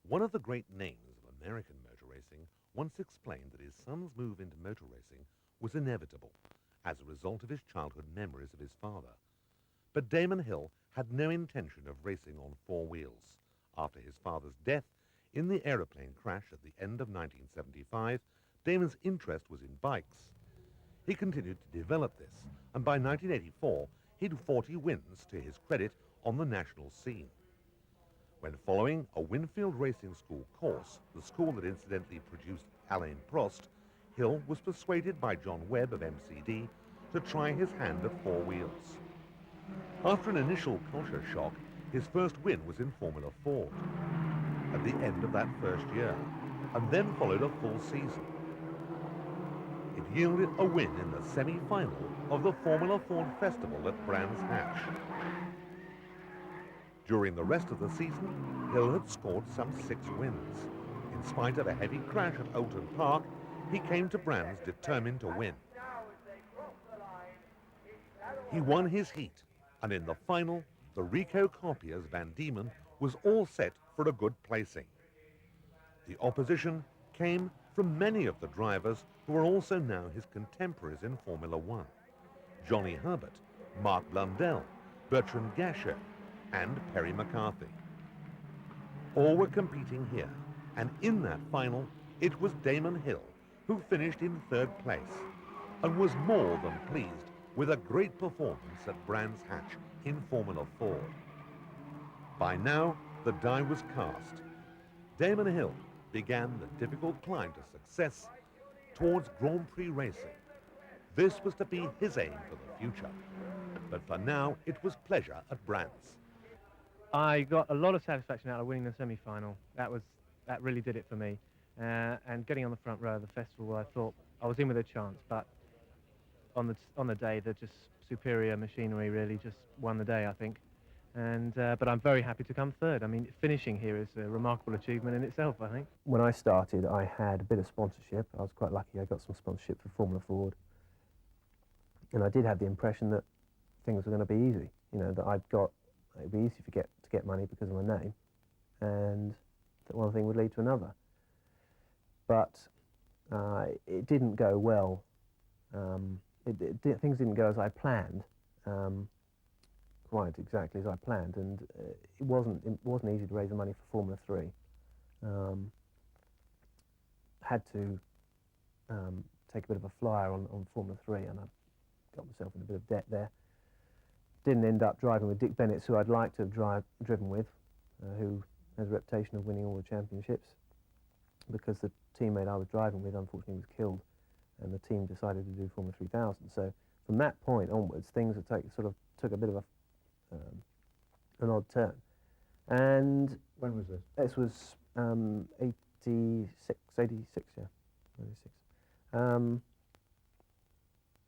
One of the great names of American motor racing once explained that his son's move into motor racing was inevitable as a result of his childhood memories of his father. But Damon Hill had no intention of racing on four wheels. After his father's death in the aeroplane crash at the end of 1975, Damon's interest was in bikes. He continued to develop this, and by 1984, he'd 40 wins to his credit on the national scene. When following a Winfield Racing School course, the school that incidentally produced Alain Prost, Hill was persuaded by John Webb of MCD to try his hand at four wheels. After an initial culture shock, his first win was in Formula Ford at the end of that first year, and then followed a full season. It yielded a win in the semi-final of the Formula Ford Festival at Brands Hatch. During the rest of the season, Hill had scored some 6 wins. In spite of a heavy crash at Oulton Park, he came to Brands determined to win. He won his heat, and in the final, the Rico Copier's Van Diemen was all set for a good placing. The opposition came from many of the drivers who are also now his contemporaries in Formula One. Johnny Herbert, Mark Blundell, Bertrand Gachot, and Perry McCarthy. All were competing here, and in that final, it was Damon Hill who finished in 3rd place and was more than pleased with a great performance at Brands Hatch in Formula Ford. By now, the die was cast. Damon Hill began the difficult climb to success towards Grand Prix racing. This was to be his aim for the future, but for now, it was pleasure at Brands. I got a lot of satisfaction out of winning the semi-final. That really did it for me. And getting on the front row of the festival, I thought I was in with a chance, but on the day, the just superior machinery really just won the day, I think. And but I'm very happy to come third. I mean, finishing here is a remarkable achievement in itself, I think. When I started, I had a bit of sponsorship. I was quite lucky. I got some sponsorship for Formula Ford, and I did have the impression that things were going to be easy. You know, that it'd be easy to get money because of my name, and that one thing would lead to another. But it didn't go well. Things didn't go as I planned, quite exactly as I planned, and it wasn't easy to raise the money for Formula 3. Had to take a bit of a flyer on Formula 3, and I got myself in a bit of debt there. Didn't end up driving with Dick Bennett, who I'd like to have driven with, who has a reputation of winning all the championships, because the teammate I was driving with unfortunately was killed, and the team decided to do Formula 3000. So from that point onwards, things took a bit of an odd turn. And when was this? This was 86, yeah, 86.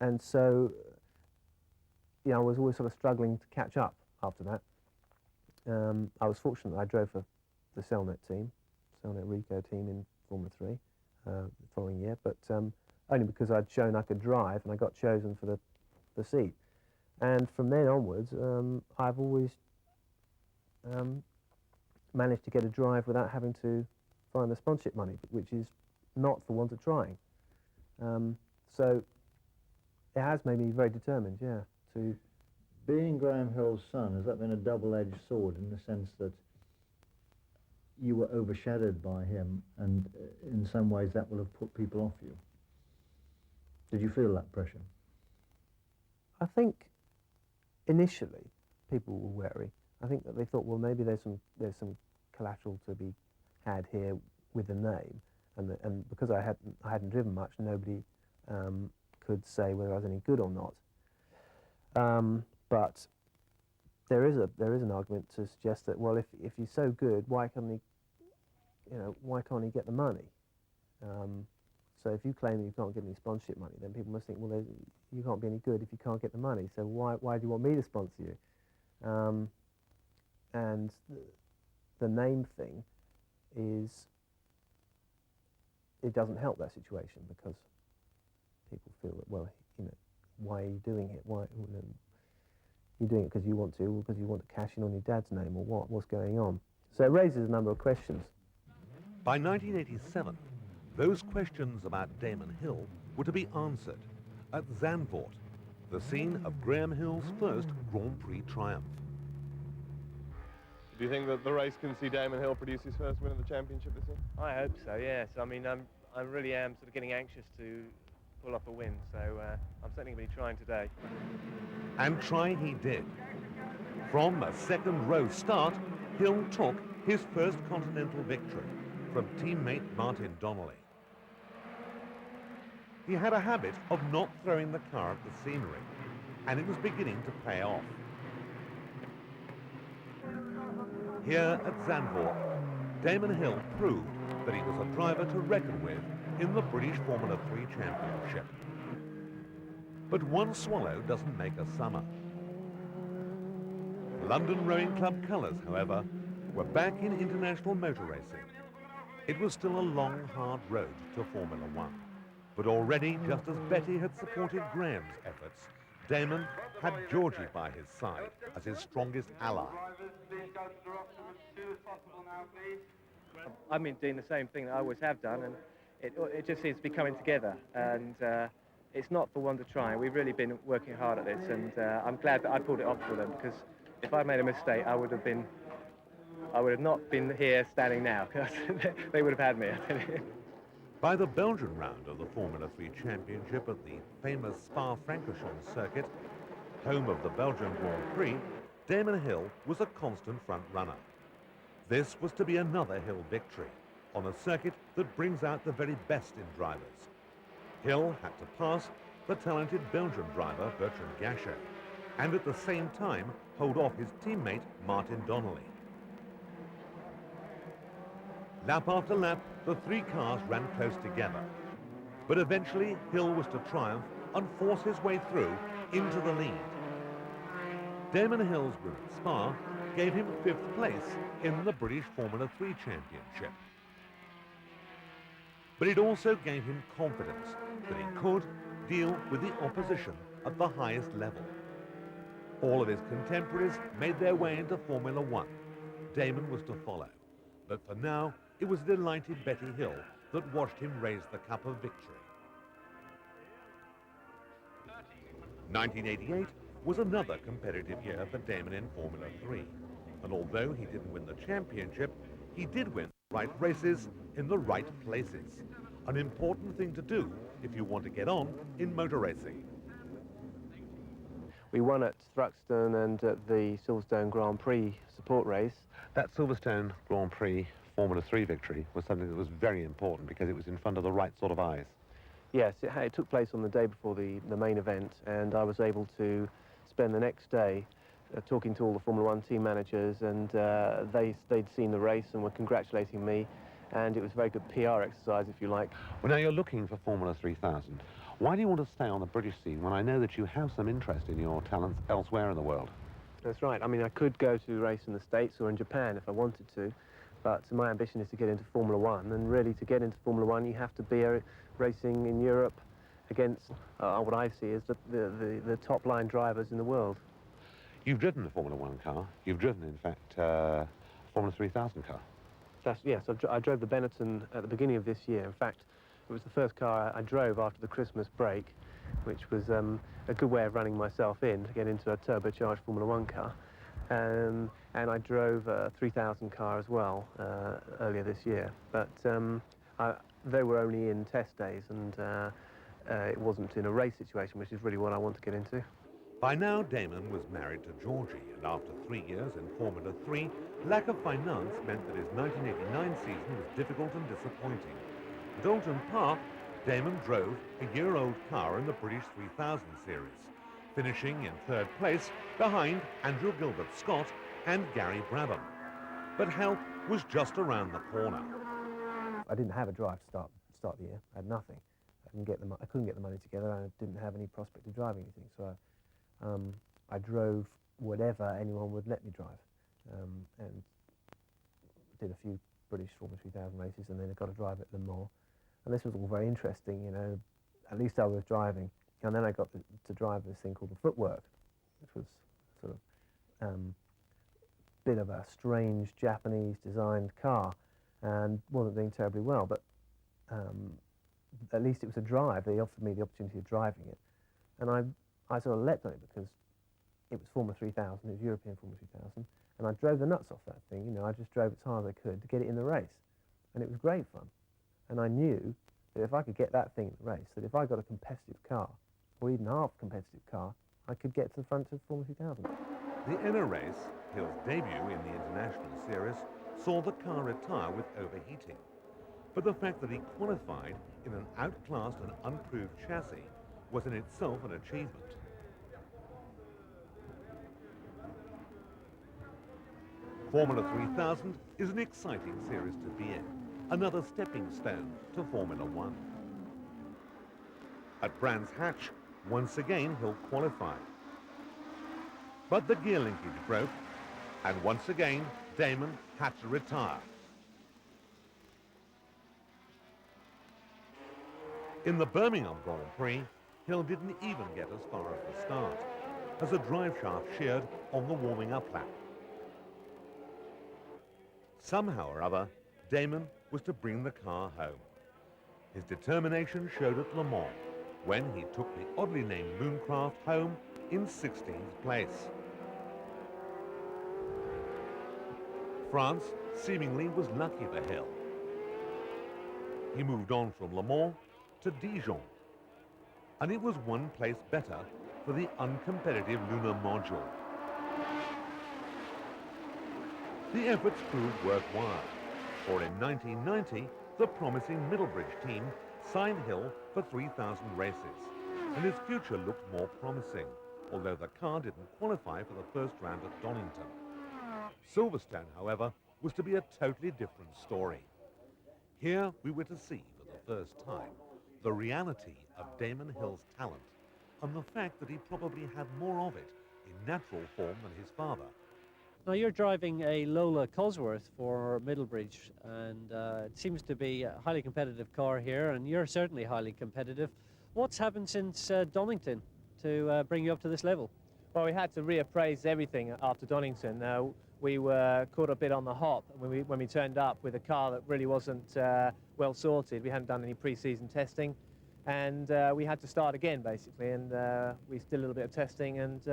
And so, I was always sort of struggling to catch up after that. I was fortunate that I drove for the Cellnet Rico team in Formula 3 the following year, but only because I'd shown I could drive, and I got chosen for the seat. And from then onwards, I've always managed to get a drive without having to find the sponsorship money, which is not for want of trying. So it has made me very determined, yeah. Being Graham Hill's son, has that been a double-edged sword in the sense that you were overshadowed by him, and in some ways that will have put people off you? Did you feel that pressure? I think initially people were wary. I think that they thought, well, maybe there's some collateral to be had here with the name, and because I hadn't driven much, nobody could say whether I was any good or not. But there is an argument to suggest that, well, if you're so good, why can't he get the money? So if you claim that you can't get any sponsorship money, then people must think, well, you can't be any good if you can't get the money. So why do you want me to sponsor you? And the name thing it doesn't help that situation, because people feel that, well, why are you doing it? Why you're doing it because you want to, or because you want to cash in on your dad's name, or what's going on? So it raises a number of questions. By 1987, those questions about Damon Hill were to be answered at Zandvoort, the scene of Graham Hill's first Grand Prix triumph. Do you think that the race can see Damon Hill produce his first win of the championship this year? I hope so, yes. I mean, I really am sort of getting anxious to pull off a win, so I'm certainly going to be trying today. And try he did. From a second row start, Hill took his first continental victory from teammate Martin Donnelly. He had a habit of not throwing the car at the scenery, and it was beginning to pay off. Here at Zandvoort, Damon Hill proved that he was a driver to reckon with in the British Formula 3 Championship. But one swallow doesn't make a summer. London Rowing Club colours, however, were back in international motor racing. It was still a long, hard road to Formula 1. But already, just as Betty had supported Graham's efforts, Damon had Georgie by his side as his strongest ally. I've been doing the same thing that I always have done, and it just seems to be coming together. And it's not for one to try. We've really been working hard at this, and I'm glad that I pulled it off for them, because if I'd made a mistake, I would have not been here standing now, because they would have had me, I tell you. By the Belgian round of the Formula 3 Championship at the famous Spa-Francorchamps circuit, home of the Belgian Grand Prix, Damon Hill was a constant front runner. This was to be another Hill victory on a circuit that brings out the very best in drivers. Hill had to pass the talented Belgian driver Bertrand Gachet, and at the same time hold off his teammate Martin Donnelly. Lap after lap, the three cars ran close together. But eventually, Hill was to triumph and force his way through into the lead. Damon Hill's win at Spa gave him 5th place in the British Formula 3 Championship. But it also gave him confidence that he could deal with the opposition at the highest level. All of his contemporaries made their way into Formula 1. Damon was to follow. But for now, it was a delighted Betty Hill that watched him raise the cup of victory. 1988 was another competitive year for Damon in Formula 3. And although he didn't win the championship, he did win the right races in the right places. An important thing to do if you want to get on in motor racing. We won at Thruxton and at the Silverstone Grand Prix support race. That Silverstone Grand Prix Formula 3 victory was something that was very important because it was in front of the right sort of eyes. Yes, it took place on the day before the main event, and I was able to spend the next day talking to all the Formula 1 team managers, and they'd seen the race and were congratulating me, and it was a very good PR exercise, if you like. Well, now you're looking for Formula 3000. Why do you want to stay on the British scene when I know that you have some interest in your talents elsewhere in the world? That's right. I mean, I could go to race in the States or in Japan if I wanted to, but my ambition is to get into Formula 1, and really to get into Formula 1 you have to be racing in Europe against what I see as the top-line drivers in the world. You've driven a Formula 1 car. You've driven, in fact, a Formula 3000 car. Yes, I drove the Benetton at the beginning of this year. In fact, it was the first car I drove after the Christmas break, which was a good way of running myself in to get into a turbocharged Formula 1 car. And I drove a 3000 car as well earlier this year. But they were only in test days, and it wasn't in a race situation, which is really what I want to get into. By now, Damon was married to Georgie, and after 3 years in Formula 3, lack of finance meant that his 1989 season was difficult and disappointing. At Oulton Park, Damon drove a year-old car in the British 3000 series, finishing in 3rd place behind Andrew Gilbert-Scott and Gary Brabham. But help was just around the corner. I didn't have a drive to start the year. I had nothing. I couldn't get the money together, and I didn't have any prospect of driving anything. So I drove whatever anyone would let me drive, and did a few British Formula 3000 races, and then I got to drive at Le Mans. And this was all very interesting, you know. At least I was driving. And then I got to drive this thing called the Footwork, which was sort of bit of a strange Japanese designed car. and wasn't doing terribly well, but at least it was a drive. They offered me the opportunity of driving it, and I sort of leapt on it because it was Formula 3000, it was European Formula 3000, and I drove the nuts off that thing. You know, I just drove as hard as I could to get it in the race, and it was great fun. And I knew that if I could get that thing in the race, that if I got a competitive car, or even half competitive car, I could get to the front of Formula 3000. The inner race, Hill's debut in the International Series, saw the car retire with overheating. But the fact that he qualified in an outclassed and unproved chassis was in itself an achievement. Formula 3000 is an exciting series to be in, another stepping stone to Formula One. At Brands Hatch, once again Hill qualified. But the gear linkage broke, and once again Damon had to retire. In the Birmingham Grand Prix, Hill didn't even get as far as the start, as a drive shaft sheared on the warming up lap. Somehow or other, Damon was to bring the car home. His determination showed at Le Mans, when he took the oddly named Mooncraft home in 16th place. France seemingly was lucky for Hill. He moved on from Le Mans to Dijon, and it was one place better for the uncompetitive lunar module. The efforts proved worthwhile, for in 1990, the promising Middlebridge team signed Hill for 3,000 races, and his future looked more promising, although the car didn't qualify for the first round at Donington. Silverstone, however, was to be a totally different story. Here we were to see, for the first time, the reality of Damon Hill's talent, and the fact that he probably had more of it in natural form than his father. Now you're driving a Lola Cosworth for Middlebridge, and it seems to be a highly competitive car here, and you're certainly highly competitive. What's happened since Donington to bring you up to this level? Well, we had to reappraise everything after Donington. We were caught a bit on the hop when we turned up with a car that really wasn't well sorted. We hadn't done any pre-season testing, and we had to start again basically, and we did a little bit of testing, and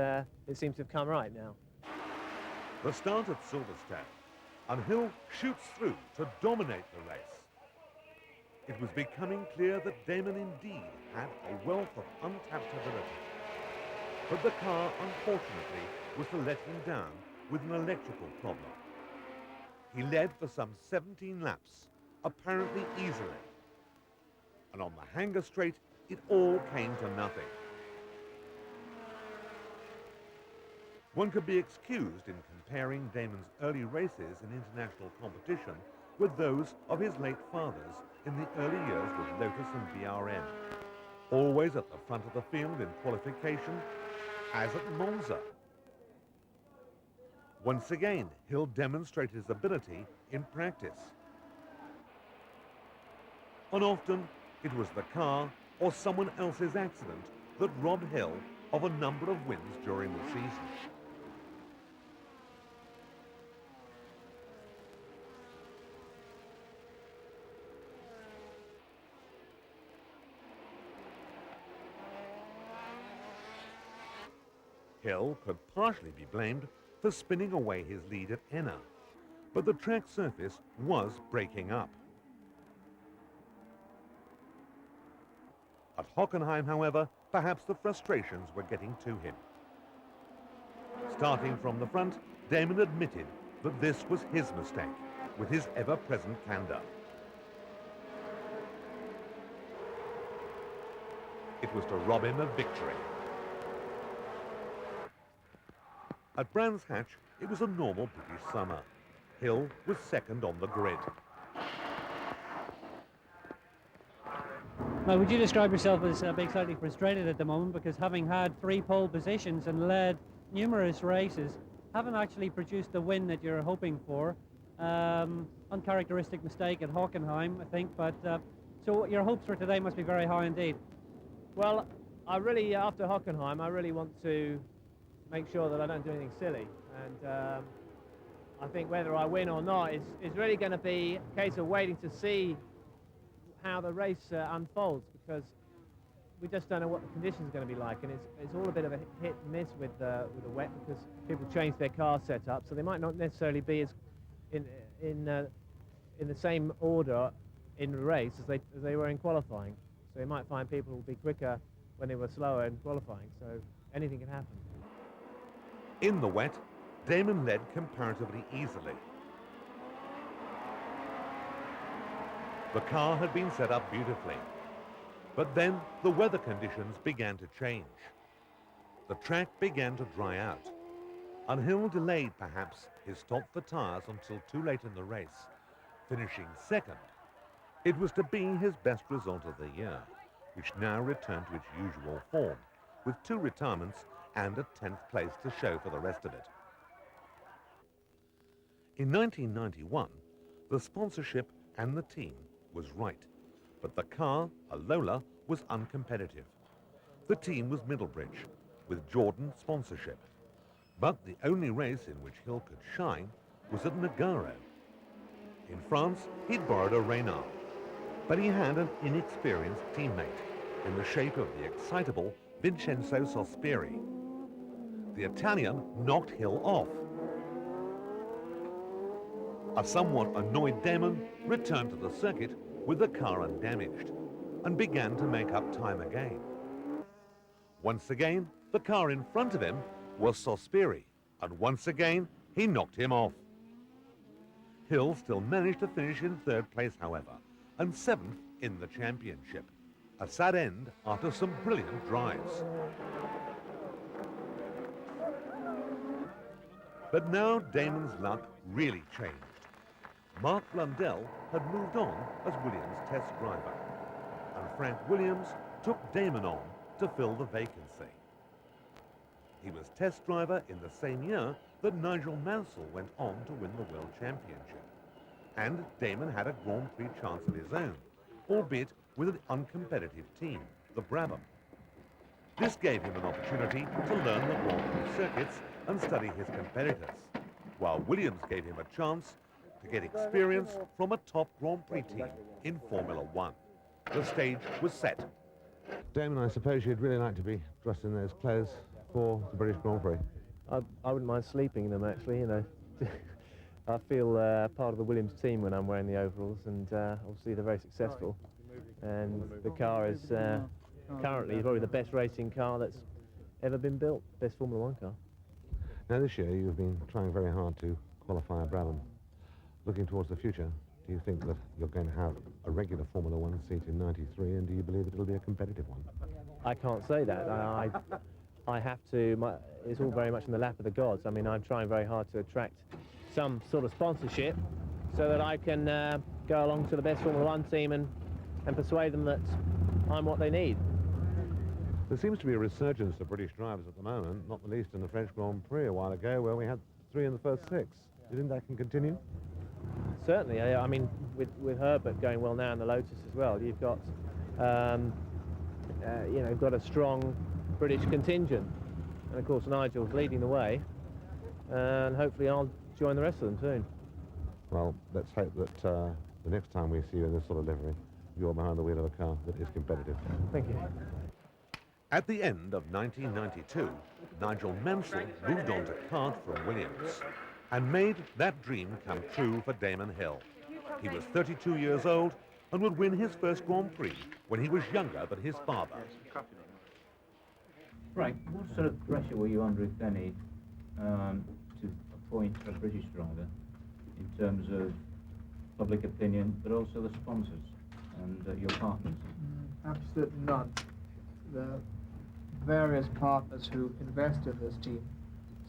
it seems to have come right now. The start at Silverstone, and Hill shoots through to dominate the race. It was becoming clear that Damon indeed had a wealth of untapped ability. But the car, unfortunately, was to let him down with an electrical problem. He led for some 17 laps, apparently easily. And on the hanger straight, it all came to nothing. One could be excused in comparing Damon's early races in international competition with those of his late fathers in the early years with Lotus and BRM, always at the front of the field in qualification, as at Monza. Once again, Hill demonstrated his ability in practice. And often, it was the car or someone else's accident that robbed Hill of a number of wins during the season. Hill could partially be blamed for spinning away his lead at Enna, but the track surface was breaking up. At Hockenheim, however, perhaps the frustrations were getting to him. Starting from the front, Damon admitted that this was his mistake, with his ever-present candor. It was to rob him of victory. At Brands Hatch, it was a normal British summer. Hill was second on the grid. Now, would you describe yourself as being slightly frustrated at the moment, because having had 3 pole positions and led numerous races, haven't actually produced the win that you're hoping for? Uncharacteristic mistake at Hockenheim, I think, but so your hopes for today must be very high indeed. Well, after Hockenheim, I really want to make sure that I don't do anything silly, and I think whether I win or not is really going to be a case of waiting to see how the race unfolds, because we just don't know what the conditions are going to be like, and it's all a bit of a hit and miss with the wet, because people change their car setup, so they might not necessarily be as in the same order in the race as they were in qualifying. So you might find people will be quicker when they were slower in qualifying. So anything can happen. In the wet, Damon led comparatively easily. The car had been set up beautifully, but then the weather conditions began to change. The track began to dry out, and Hill delayed perhaps his stop for tyres until too late in the race, finishing second. It was to be his best result of the year, which now returned to its usual form, with 2 retirements and a 10th place to show for the rest of it. In 1991, the sponsorship and the team was right, but the car, a Lola, was uncompetitive. The team was Middlebridge, with Jordan sponsorship. But the only race in which Hill could shine was at Nogaro. In France, he'd borrowed a Reynard, but he had an inexperienced teammate in the shape of the excitable Vincenzo Sospiri. The Italian knocked Hill off. A somewhat annoyed Damon returned to the circuit with the car undamaged and began to make up time again. Once again, the car in front of him was Sospiri, and once again, he knocked him off. Hill still managed to finish in 3rd place, however, and 7th in the championship. A sad end after some brilliant drives. But now Damon's luck really changed. Mark Blundell had moved on as Williams' test driver, and Frank Williams took Damon on to fill the vacancy. He was test driver in the same year that Nigel Mansell went on to win the World Championship, and Damon had a Grand Prix chance of his own, albeit with an uncompetitive team, the Brabham. This gave him an opportunity to learn the Grand Prix circuits and study his competitors, while Williams gave him a chance to get experience from a top Grand Prix team in Formula One. The stage was set. Damon, I suppose you'd really like to be dressed in those clothes for the British Grand Prix. I wouldn't mind sleeping in them, actually, you know. I feel part of the Williams team when I'm wearing the overalls, and obviously they're very successful. And the car is currently probably the best racing car that's ever been built, best Formula One car. Now this year you've been trying very hard to qualify a Brabham. Looking towards the future, do you think that you're going to have a regular Formula One seat in '93, and do you believe that it'll be a competitive one? I can't say that. I have to, it's all very much in the lap of the gods. I mean, I'm trying very hard to attract some sort of sponsorship so that I can go along to the best Formula One team and persuade them that I'm what they need. There seems to be a resurgence of British drivers at the moment, not the least in the French Grand Prix a while ago, where we had 3 in the first 6. Do you think that can continue? Certainly. I mean, with Herbert going well now in the Lotus as well, you've got, you know, got a strong British contingent, and of course Nigel's leading the way, and hopefully I'll join the rest of them soon. Well, let's hope that the next time we see you in this sort of livery, you're behind the wheel of a car that is competitive. Thank you. At the end of 1992, Nigel Mansell moved on to kart from Williams and made that dream come true for Damon Hill. He was 32 years old and would win his first Grand Prix when he was younger than his father. Frank, what sort of pressure were you under, if any, to appoint a British driver in terms of public opinion, but also the sponsors and your partners? Absolutely none. The various partners who invest in this team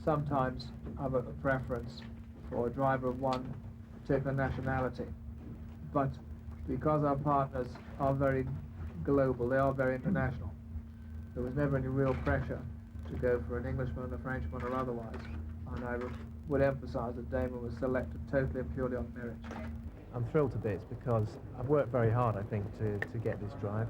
sometimes have a preference for a driver of one particular nationality. But because our partners are very global, they are very international, there was never any real pressure to go for an Englishman, a Frenchman, or otherwise. And I would emphasize that Damon was selected totally and purely on merit. I'm thrilled to bits because I've worked very hard, I think, to get this drive.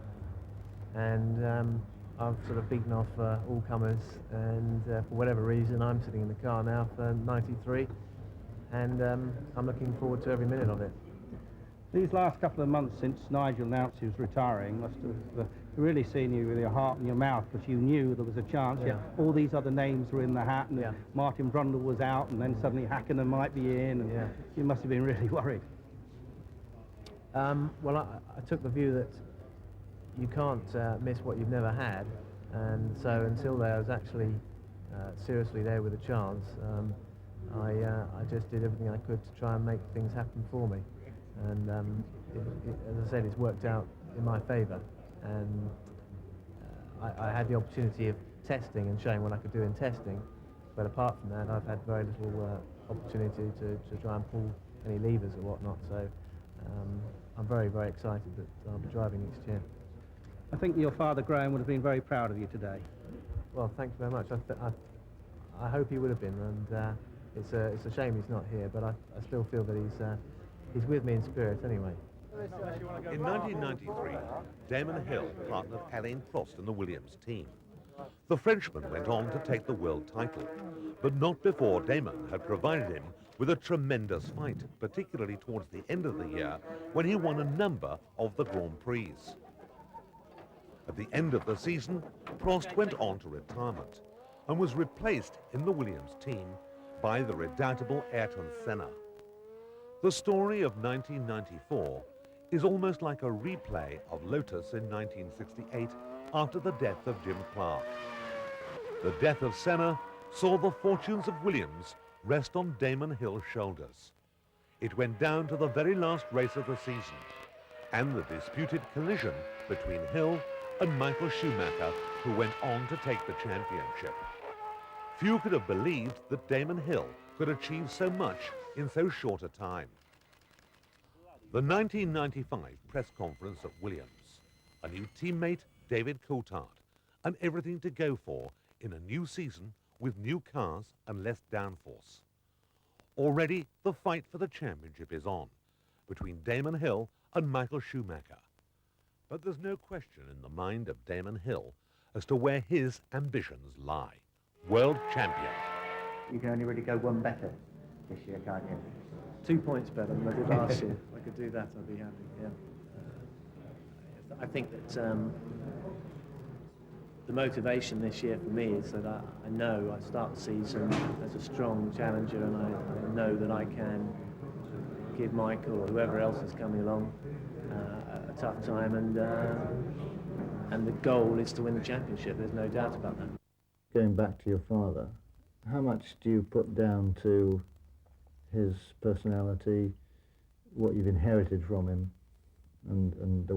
And I've sort of beaten off all comers, and for whatever reason I'm sitting in the car now for '93, and I'm looking forward to every minute of it. These last couple of months since Nigel announced he was retiring must have really seen you with your heart in your mouth, because you knew there was a chance. Yeah. All these other names were in the hat, and Yeah. Martin Brundle was out, and then suddenly Hakkinen might be in, and Yeah. you must have been really worried. Well, I took the view that you can't miss what you've never had, and so until there I was actually seriously there with a chance, I just did everything I could to try and make things happen for me, and as I said, it's worked out in my favour, and I had the opportunity of testing and showing what I could do in testing, but apart from that I've had very little opportunity to try and pull any levers or whatnot, so I'm very, very excited that I'll be driving next year. I think your father, Graham, would have been very proud of you today. Well, thank you very much. I hope he would have been, and it's a shame he's not here, but I still feel that he's with me in spirit anyway. In 1993, Damon Hill partnered Alain Prost in the Williams team. The Frenchman went on to take the world title, but not before Damon had provided him with a tremendous fight, particularly towards the end of the year when he won a number of the Grand Prix. At the end of the season, Prost went on to retirement and was replaced in the Williams team by the redoubtable Ayrton Senna. The story of 1994 is almost like a replay of Lotus in 1968 after the death of Jim Clark. The death of Senna saw the fortunes of Williams rest on Damon Hill's shoulders. It went down to the very last race of the season and the disputed collision between Hill and Michael Schumacher, who went on to take the championship. Few could have believed that Damon Hill could achieve so much in so short a time. The 1995 press conference at Williams, a new teammate, David Coulthard, and everything to go for in a new season with new cars and less downforce. Already the fight for the championship is on between Damon Hill and Michael Schumacher. But there's no question in the mind of Damon Hill as to where his ambitions lie. World champion. You can only really go one better this year, can't you? 2 points better than I did last year. If I could do that, I'd be happy, yeah. I think that the motivation this year for me is that I know I start the season as a strong challenger, and I know that I can give Michael or whoever else is coming along a tough time, and the goal is to win the championship. There's no doubt about that. Going back to your father, how much do you put down to his personality, what you've inherited from him, and the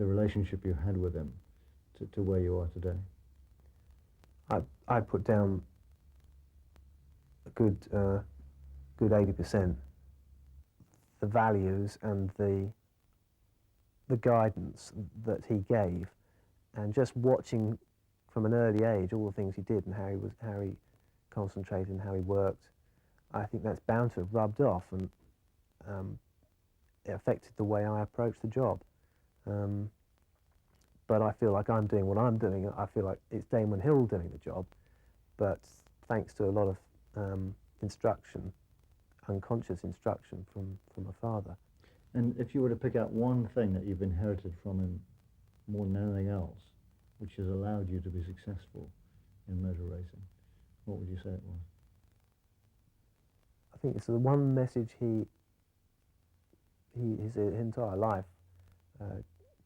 relationship you had with him to where you are today? I put down a good 80%. The values and the guidance that he gave, and just watching from an early age all the things he did and how he concentrated and how he worked, I think that's bound to have rubbed off, and it affected the way I approached the job. But I feel like I'm doing what I'm doing. I feel like it's Damon Hill doing the job, but thanks to a lot of instruction, unconscious instruction from my father. And if you were to pick out one thing that you've inherited from him more than anything else, which has allowed you to be successful in motor racing, what would you say it was? I think it's the one message his entire life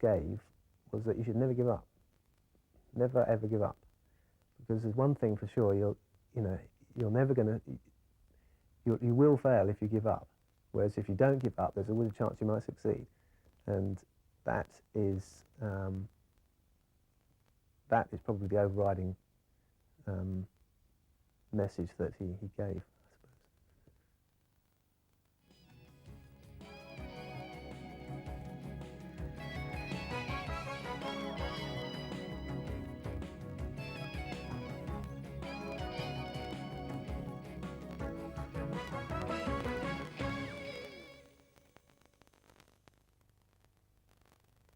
gave was that you should never give up. Never ever give up, because there's one thing for sure: you will fail if you give up. Whereas if you don't give up, there's always a chance you might succeed, and that is probably the overriding message that he gave.